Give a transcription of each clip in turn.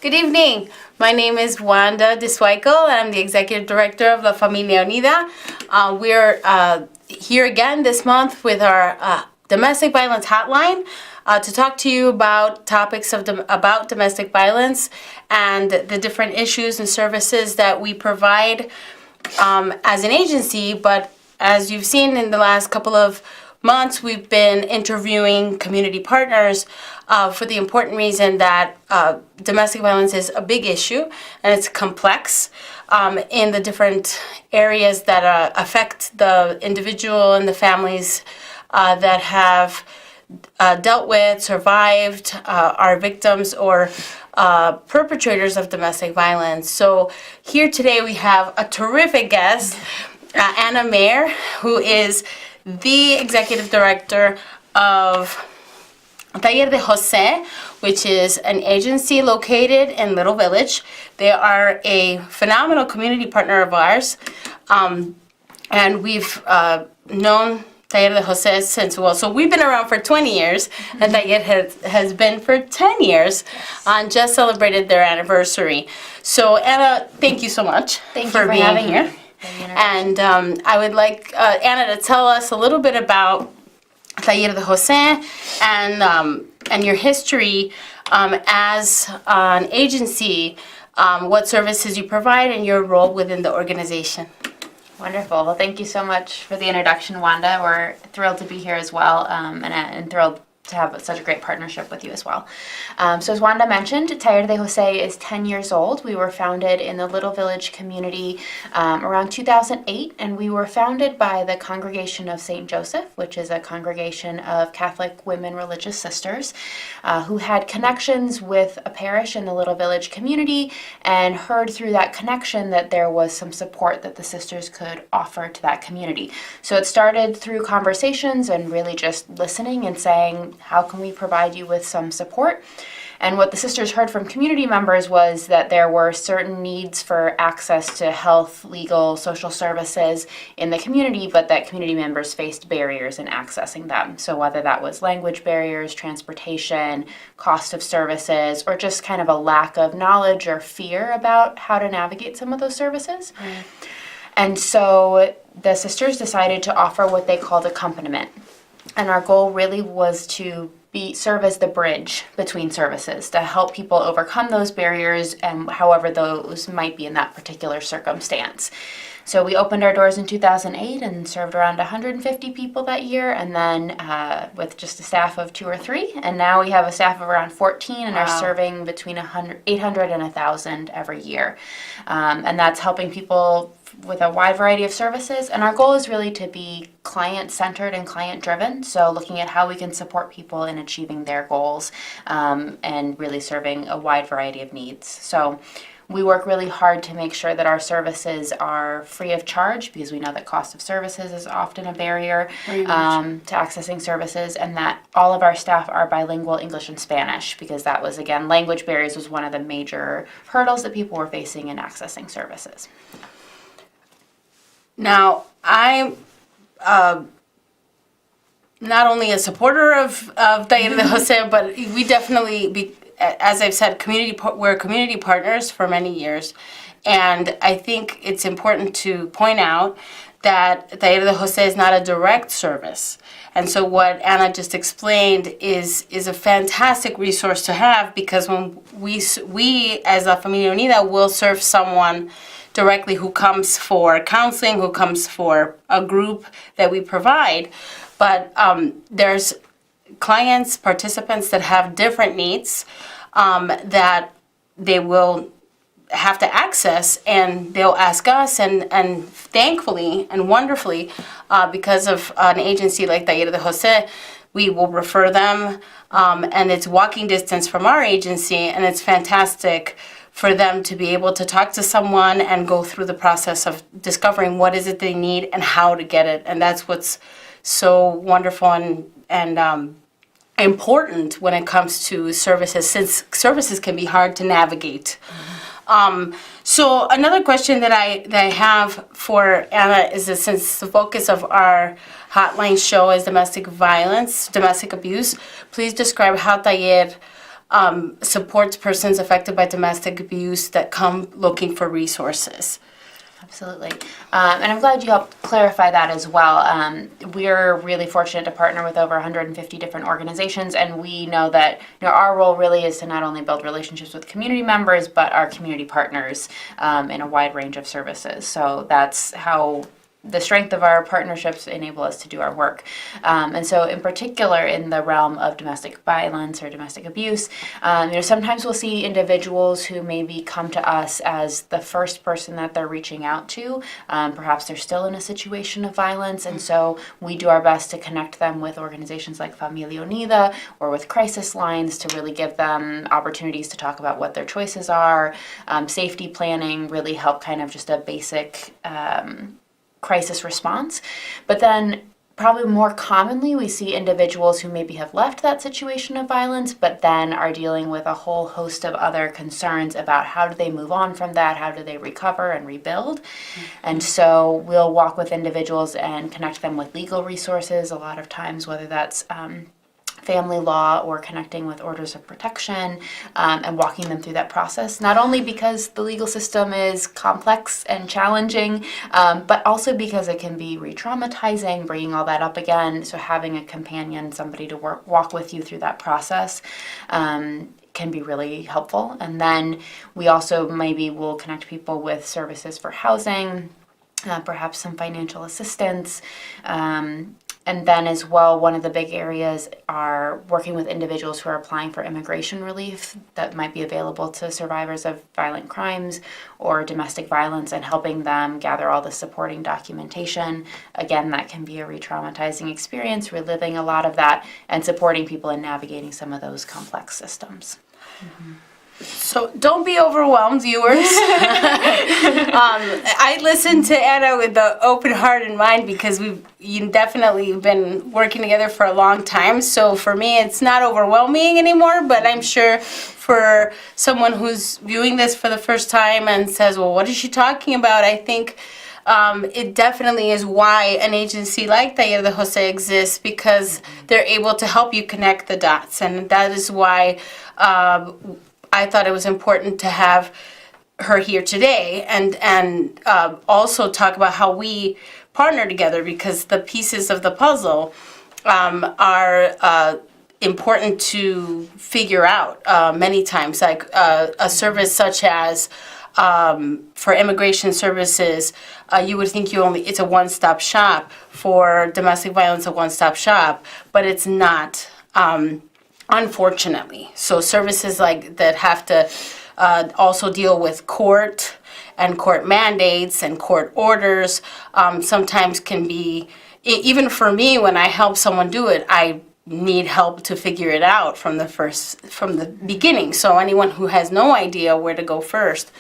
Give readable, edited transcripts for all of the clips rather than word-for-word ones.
Good evening. My name is Wanda Disweikel, and I'm the Executive Director of La Familia Unida. We're here again this month with our domestic violence hotline to talk to you about topics about domestic violence and the different issues and services that we provide as an agency. But as you've seen in the last couple of months, we've been interviewing community partners for the important reason that domestic violence is a big issue and it's complex in the different areas that affect the individual and the families that have dealt with, survived, are victims or perpetrators of domestic violence. So here today we have a terrific guest, Anna Meyer, who is the Executive Director of Taller de Jose, which is an agency located in Little Village. They are a phenomenal community partner of ours, and we've known Taller de Jose since, so we've been around for 20 years, and Taller has been for 10 years, and just celebrated their anniversary. So Anna, thank you so much for being having here. Me. And I would like Anna to tell us a little bit about Taller de Jose and your history as an agency, what services you provide, and your role within the organization. Wonderful. Well, thank you so much for the introduction, Wanda. We're thrilled to be here as well, and thrilled to have such a great partnership with you as well. So as Wanda mentioned, Taller de Jose is 10 years old. We were founded in the Little Village community around 2008, and we were founded by the Congregation of St. Joseph, which is a congregation of Catholic women religious sisters who had connections with a parish in the Little Village community and heard through that connection that there was some support that the sisters could offer to that community. So it started through conversations and really just listening and saying, how can we provide you with some support? And what the sisters heard from community members was that there were certain needs for access to health, legal, social services in the community, but that community members faced barriers in accessing them. So whether that was language barriers, transportation, cost of services, or just kind of a lack of knowledge or fear about how to navigate some of those services. And so the sisters decided to offer what they called accompaniment. And our goal really was to serve as the bridge between services to help people overcome those barriers and however those might be in that particular circumstance. So we opened our doors in 2008 and served around 150 people that year, and then with just a staff of 2 or 3. And now we have a staff of around 14 and are serving between 800 and 1,000 every year. And that's helping people with a wide variety of services. And our goal is really to be client-centered and client-driven. So looking at how we can support people in achieving their goals and really serving a wide variety of needs. So we work really hard to make sure that our services are free of charge, because we know that cost of services is often a barrier to accessing services, and that all of our staff are bilingual English and Spanish, because that was, again, language barriers was one of the major hurdles that people were facing in accessing services. Now, I'm not only a supporter of Taller de Jose, but we definitely, as I've said, we're community partners for many years. And I think it's important to point out that Taller de Jose is not a direct service. And so what Anna just explained is a fantastic resource to have, because when we as La Familia Unida will serve someone directly who comes for counseling, who comes for a group that we provide. But there's clients, participants that have different needs that they will have to access, and they'll ask us, and thankfully and wonderfully, because of an agency like Taller de Jose, we will refer them, and it's walking distance from our agency, and it's fantastic for them to be able to talk to someone and go through the process of discovering what is it they need and how to get it. And that's what's so wonderful and important when it comes to services, since services can be hard to navigate. So another question that I have for Anna is that, since the focus of our hotline show is domestic violence, domestic abuse, please describe how Taller supports persons affected by domestic abuse that come looking for resources. Absolutely. And I'm glad you helped clarify that as well. We're really fortunate to partner with over 150 different organizations, and we know that our role really is to not only build relationships with community members, but our community partners in a wide range of services. So that's how the strength of our partnerships enable us to do our work. And so in particular in the realm of domestic violence or domestic abuse, sometimes we'll see individuals who maybe come to us as the first person that they're reaching out to. Perhaps they're still in a situation of violence, and so we do our best to connect them with organizations like Familia Unida or with crisis lines to really give them opportunities to talk about what their choices are. Safety planning, really help kind of just a basic crisis response. But then probably more commonly we see individuals who maybe have left that situation of violence but then are dealing with a whole host of other concerns about how do they move on from that, how do they recover and rebuild. And so we'll walk with individuals and connect them with legal resources a lot of times, whether that's family law or connecting with orders of protection, and walking them through that process, not only because the legal system is complex and challenging, but also because it can be re-traumatizing, bringing all that up again. So having a companion, somebody to walk with you through that process, can be really helpful. And then we also maybe will connect people with services for housing, perhaps some financial assistance, and then as well, one of the big areas are working with individuals who are applying for immigration relief that might be available to survivors of violent crimes or domestic violence, and helping them gather all the supporting documentation. Again, that can be a re-traumatizing experience, reliving a lot of that, and supporting people in navigating some of those complex systems. Mm-hmm. So don't be overwhelmed, viewers. I listened to Anna with the open heart and mind because we've definitely been working together for a long time. So for me, it's not overwhelming anymore, but I'm sure for someone who's viewing this for the first time and says, well, what is she talking about? I think it definitely is why an agency like Taller de Jose exists, because they're able to help you connect the dots. And that is why I thought it was important to have her here today and also talk about how we partner together, because the pieces of the puzzle are important to figure out many times. Like a service such as for immigration services, you would think it's a one-stop shop. For domestic violence, a one-stop shop, but it's not. Unfortunately. So services like that have to also deal with court and court mandates and court orders sometimes can be, even for me, when I help someone do it, I need help to figure it out from the beginning. So anyone who has no idea where to go first,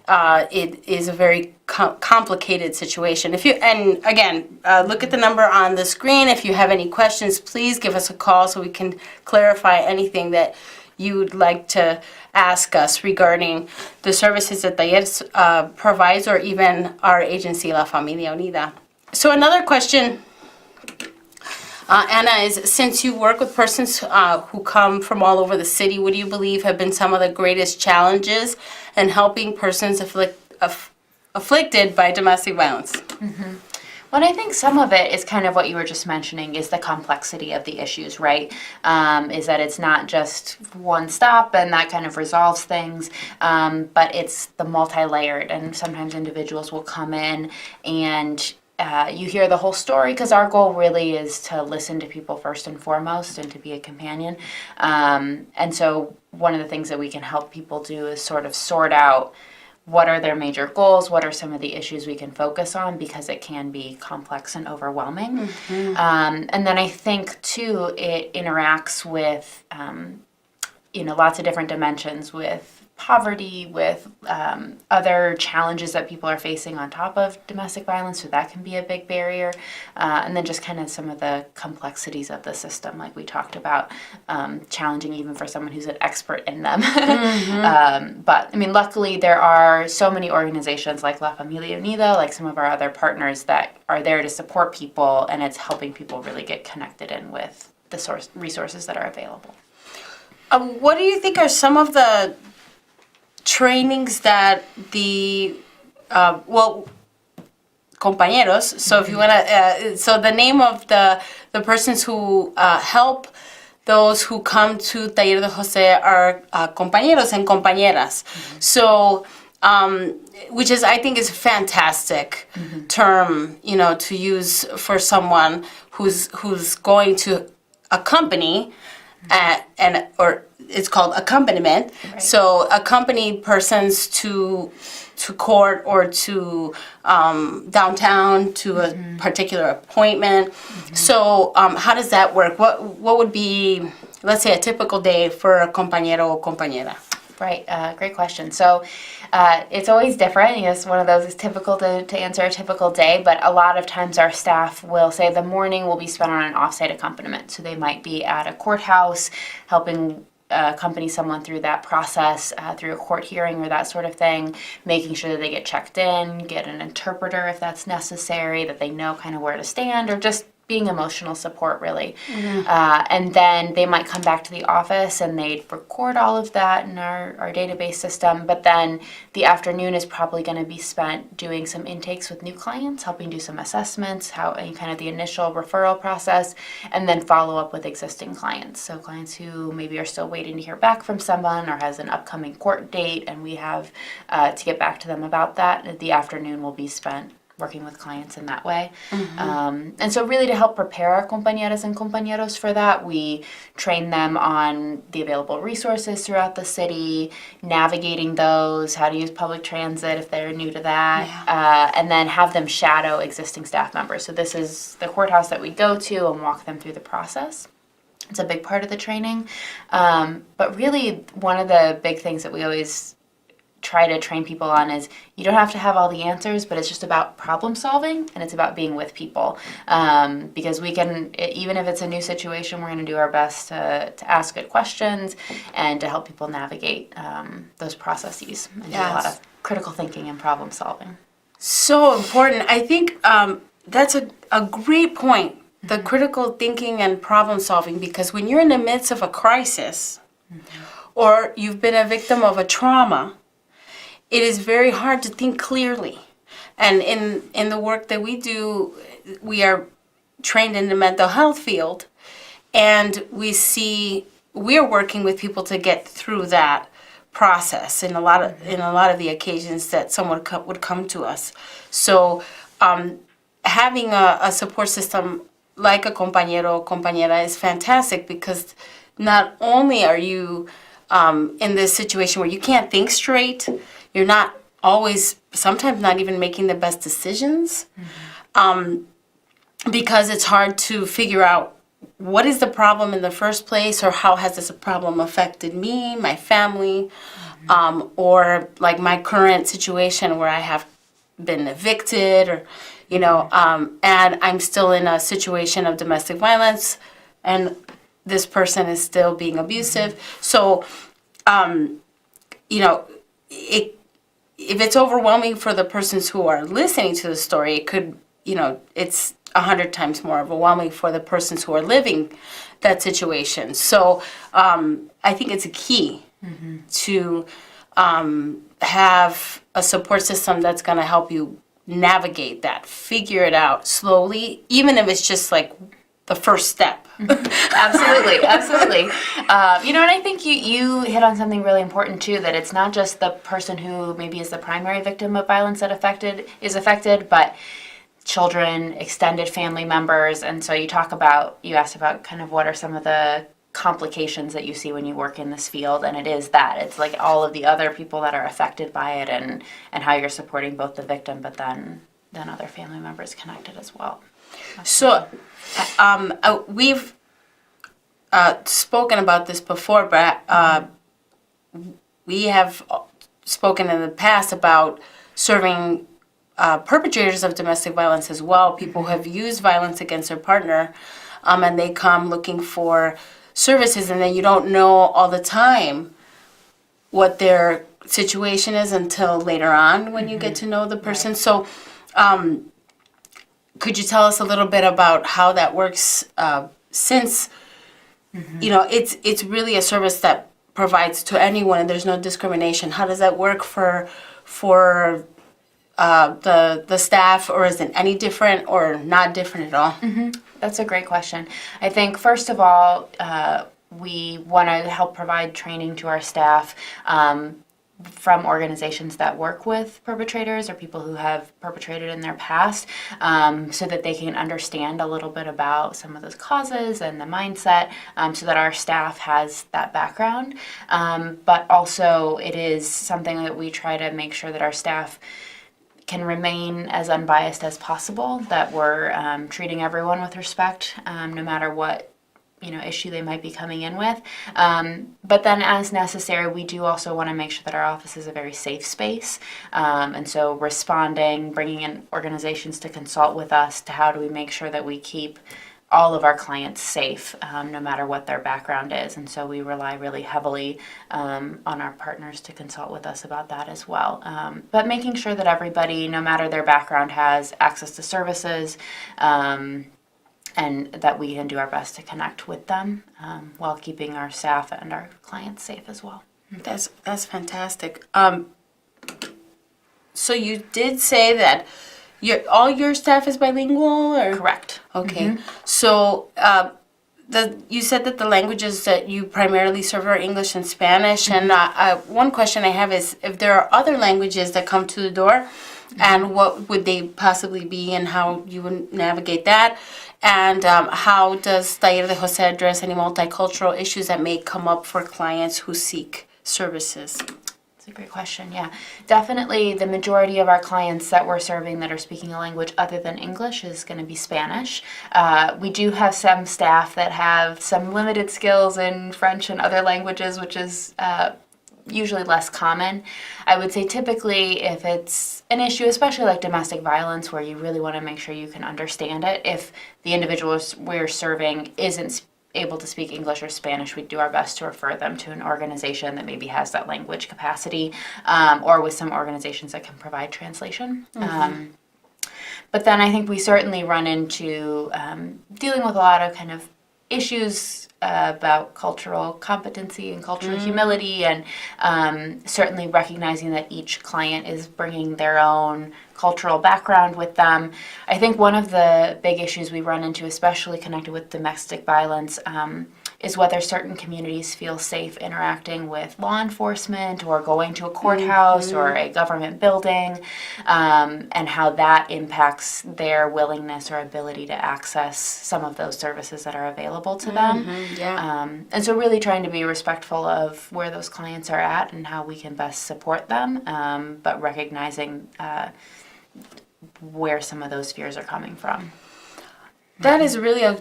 it is a very complicated situation. And again, look at the number on the screen. If you have any questions, please give us a call so we can clarify anything that you'd like to ask us regarding the services that Taller provides, or even our agency, La Familia Unida. So another question, Anna, is since you work with persons who come from all over the city, what do you believe have been some of the greatest challenges in helping persons afflicted by domestic violence? Mm-hmm. Well, I think some of it is kind of what you were just mentioning, is the complexity of the issues, right? Is that it's not just one stop and that kind of resolves things, but it's the multi-layered, and sometimes individuals will come in and you hear the whole story, because our goal really is to listen to people first and foremost and to be a companion. And so one of the things that we can help people do is sort of sort out what are their major goals, what are some of the issues we can focus on, because it can be complex and overwhelming. Mm-hmm. And then I think, too, it interacts with, lots of different dimensions, with poverty, with other challenges that people are facing on top of domestic violence, so that can be a big barrier. And then just kind of some of the complexities of the system, like we talked about, challenging even for someone who's an expert in them. Mm-hmm. But, I mean, luckily there are so many organizations like La Familia Unida, like some of our other partners, that are there to support people, and it's helping people really get connected in with the resources that are available. What do you think are some of the trainings that compañeros, so if you want to, so the name of the persons who help those who come to Taller de José are compañeros and compañeras. So, which is, I think, is a fantastic term, to use for someone who's going to accompany, or it's called accompaniment. Right. So accompany persons to court or to downtown to a particular appointment. So how does that work? What would be, let's say, a typical day for a compañero or compañera? Right, great question. So it's always different. It's one of those, it's typical to answer a typical day, but a lot of times our staff will say the morning will be spent on an offsite accompaniment. So they might be at a courthouse helping accompany someone through that process, through a court hearing or that sort of thing, making sure that they get checked in, get an interpreter if that's necessary, that they know kind of where to stand, or just being emotional support, really. And then they might come back to the office and they'd record all of that in our database system, but then the afternoon is probably going to be spent doing some intakes with new clients, helping do some assessments, kind of the initial referral process, and then follow up with existing clients. So clients who maybe are still waiting to hear back from someone or has an upcoming court date, and we have to get back to them about that. The afternoon will be spent working with clients in that way. And so really to help prepare our compañeras and compañeros for that, we train them on the available resources throughout the city, navigating those, how to use public transit if they're new to that, and then have them shadow existing staff members. So this is the courthouse that we go to and walk them through the process. It's a big part of the training. But really one of the big things that we always try to train people on is you don't have to have all the answers, but it's just about problem solving, and it's about being with people. Because we can, even if it's a new situation, we're going to do our best to ask good questions and to help people navigate those processes and do a lot of critical thinking and problem solving. So important. I think that's a great point, the critical thinking and problem solving, because when you're in the midst of a crisis or you've been a victim of a trauma, it is very hard to think clearly. And in the work that we do, we are trained in the mental health field, and we are working with people to get through that process in a lot of the occasions that someone would come to us. So having a support system like a compañero or compañera is fantastic, because not only are you in this situation where you can't think straight, you're not always, sometimes not even making the best decisions, because it's hard to figure out what is the problem in the first place, or how has this problem affected me, my family, or like my current situation where I have been evicted, or, and I'm still in a situation of domestic violence, and this person is still being abusive. So, if it's overwhelming for the persons who are listening to the story, it could, it's 100 times more overwhelming for the persons who are living that situation. So I think it's a key to have a support system that's going to help you navigate that, figure it out slowly, even if it's just like the first step. Absolutely. And I think you hit on something really important too, that it's not just the person who maybe is the primary victim of violence that is affected, but children, extended family members. And so you asked about kind of what are some of the complications that you see when you work in this field, and it's like all of the other people that are affected by it, and how you're supporting both the victim, but then other family members connected as well. So we've spoken about this before, but we have spoken in the past about serving perpetrators of domestic violence as well, people who have used violence against their partner, and they come looking for services, and then you don't know all the time what their situation is until later on when you get to know the person. Right. So could you tell us a little bit about how that works, since it's really a service that provides to anyone and there's no discrimination. How does that work for the staff, or is it any different or not different at all? That's a great question. I think, first of all, we want to help provide training to our staff from organizations that work with perpetrators or people who have perpetrated in their past, so that they can understand a little bit about some of those causes and the mindset, so that our staff has that background. But also, it is something that we try to make sure that our staff can remain as unbiased as possible, that we're treating everyone with respect, no matter what issue they might be coming in with. But then as necessary, we do also want to make sure that our office is a very safe space. And so responding, bringing in organizations to consult with us to how do we make sure that we keep all of our clients safe, no matter what their background is. And so we rely really heavily on our partners to consult with us about that as well. But making sure that everybody, no matter their background, has access to services, and that we can do our best to connect with them, while keeping our staff and our clients safe as well. That's fantastic. So you did say that all your staff is bilingual, or? Correct. Okay. So you said that the languages that you primarily serve are English and Spanish. And one question I have is if there are other languages that come to the door, and what would they possibly be, and how you would navigate that? And how does Taller de Jose address any multicultural issues that may come up for clients who seek services? That's a great question. Yeah, definitely the majority of our clients that we're serving that are speaking a language other than English is going to be Spanish. We do have some staff that have some limited skills in French and other languages, which is usually less common. I would say typically if it's an issue, especially like domestic violence, where you really want to make sure you can understand it, if the individuals we're serving isn't able to speak English or Spanish, we do our best to refer them to an organization that maybe has that language capacity, or with some organizations that can provide translation. But then I think we certainly run into dealing with a lot of kind of issues about cultural competency and cultural humility, and certainly recognizing that each client is bringing their own cultural background with them. I think one of the big issues we run into, especially connected with domestic violence, is whether certain communities feel safe interacting with law enforcement or going to a courthouse or a government building, and how that impacts their willingness or ability to access some of those services that are available to them. And so really trying to be respectful of where those clients are at and how we can best support them, but recognizing where some of those fears are coming from. That is really a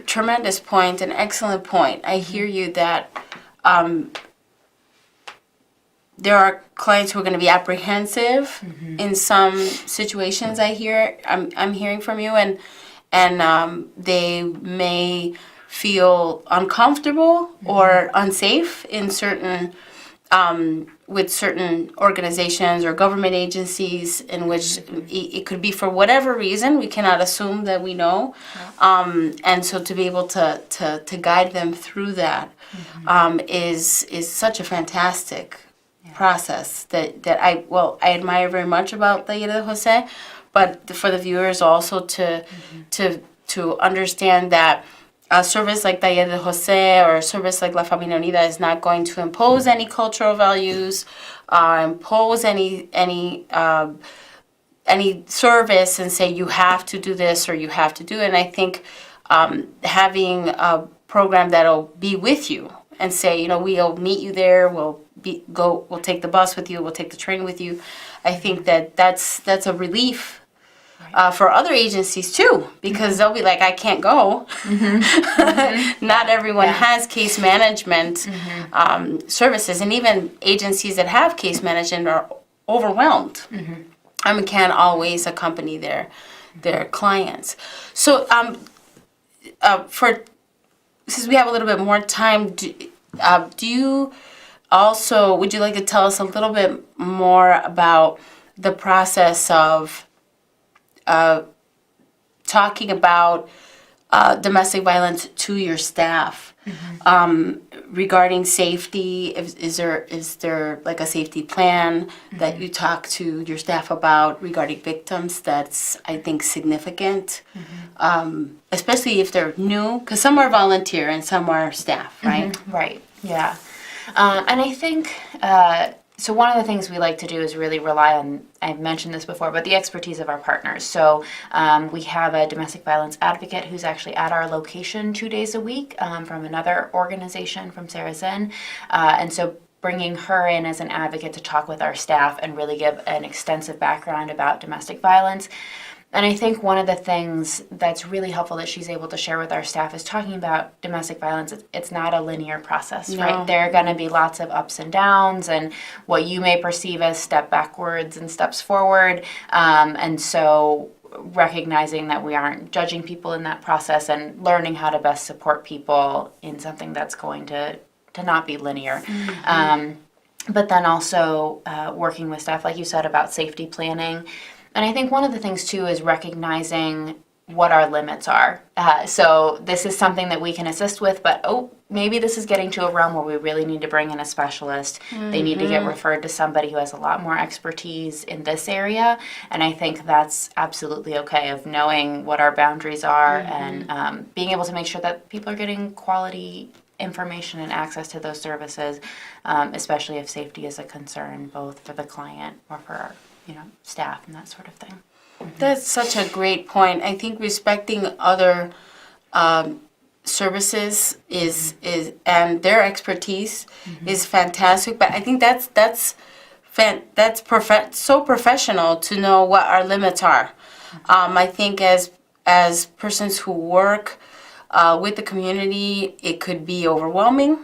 tremendous point, an excellent point. I hear you that there are clients who are going to be apprehensive in some situations. I'm hearing from you, and they may feel uncomfortable or unsafe in certain with certain organizations or government agencies, in which it could be for whatever reason. We cannot assume that we know. And so to be able to guide them through that is such a fantastic process that I admire very much about Taller de Jose, but for the viewers also to understand that a service like Taller de Jose or a service like La Familia Unida is not going to impose any cultural values, impose any service and say you have to do this or you have to do it. And I think having a program that'll be with you and say, we'll meet you there, we'll take the bus with you, we'll take the train with you. I think that's a relief. For other agencies too, because they'll be like, I can't go. Not everyone has case management services, and even agencies that have case management are overwhelmed. Can't always accompany their clients. So, since we have a little bit more time, would you like to tell us a little bit more about the process of talking about domestic violence to your staff. Regarding safety, is there like a safety plan that you talk to your staff about regarding victims? That's, I think, significant, especially if they're new, because some are volunteer and some are staff, right? Right, yeah. And I think, so one of the things we like to do is really rely on, I've mentioned this before, but the expertise of our partners. So we have a domestic violence advocate who's actually at our location 2 days a week from another organization from Saracen. And so bringing her in as an advocate to talk with our staff and really give an extensive background about domestic violence. And I think one of the things that's really helpful that she's able to share with our staff is talking about domestic violence. It's not a linear process, right? There are going to be lots of ups and downs and what you may perceive as step backwards and steps forward. And so recognizing that we aren't judging people in that process and learning how to best support people in something that's going to not be linear. But then also working with staff, like you said, about safety planning. And I think one of the things, too, is recognizing what our limits are. So this is something that we can assist with, but maybe this is getting to a realm where we really need to bring in a specialist. They need to get referred to somebody who has a lot more expertise in this area. And I think that's absolutely okay, of knowing what our boundaries are and being able to make sure that people are getting quality information and access to those services, especially if safety is a concern, both for the client or for our staff and that sort of thing. That's such a great point. I think respecting other services is and their expertise is fantastic. But I think that's so professional to know what our limits are. I think as persons who work with the community, it could be overwhelming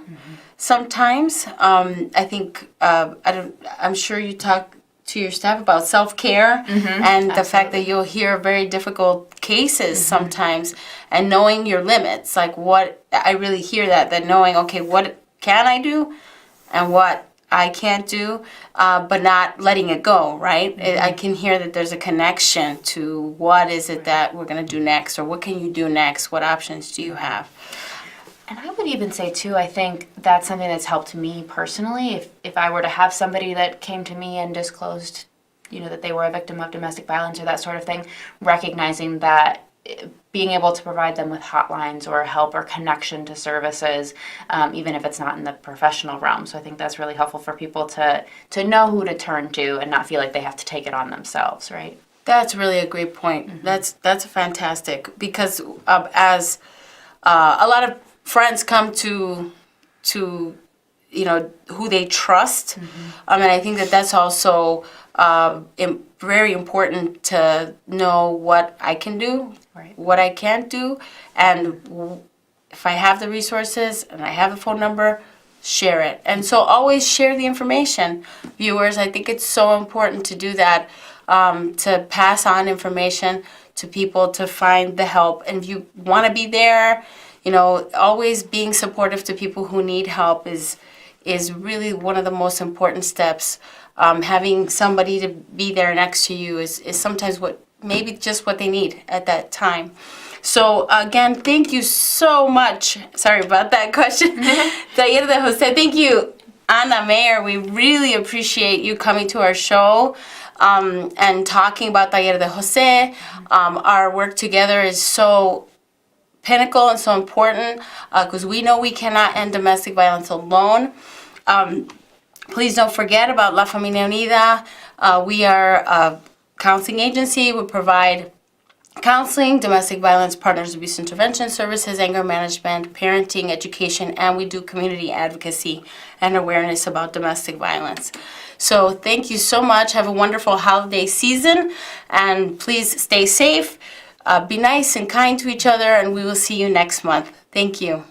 sometimes. I think I'm sure you talk to your staff about self-care and the fact that you'll hear very difficult cases sometimes, and knowing your limits, like what I really hear that knowing, okay, what can I do and what I can't do, but not letting it go, right? I can hear that there's a connection to what is it that we're going to do next, or what can you do next, what options do you have? And I would even say, too, I think that's something that's helped me personally. If I were to have somebody that came to me and disclosed, that they were a victim of domestic violence or that sort of thing, recognizing that being able to provide them with hotlines or help or connection to services, even if it's not in the professional realm. So I think that's really helpful for people to know who to turn to and not feel like they have to take it on themselves, right? That's really a great point. That's fantastic, because as a lot of friends come to who they trust. And I think that's also very important to know what I can do, what I can't do, and if I have the resources and I have a phone number, share it. And so always share the information, viewers. I think it's so important to do that, to pass on information to people to find the help. And if you want to be there, always being supportive to people who need help is really one of the most important steps. Having somebody to be there next to you is sometimes maybe just what they need at that time. So again, thank you so much. Sorry about that question. Taller de Jose. Thank you, Anna Meyer. We really appreciate you coming to our show and talking about Taller de Jose. Our work together is so pinnacle and so important, because we know we cannot end domestic violence alone. Please don't forget about La Familia Unida. We are a counseling agency. We provide counseling, domestic violence, partners abuse intervention services, anger management, parenting, education, and we do community advocacy and awareness about domestic violence. So thank you so much. Have a wonderful holiday season, and please stay safe. Be nice and kind to each other, and we will see you next month. Thank you.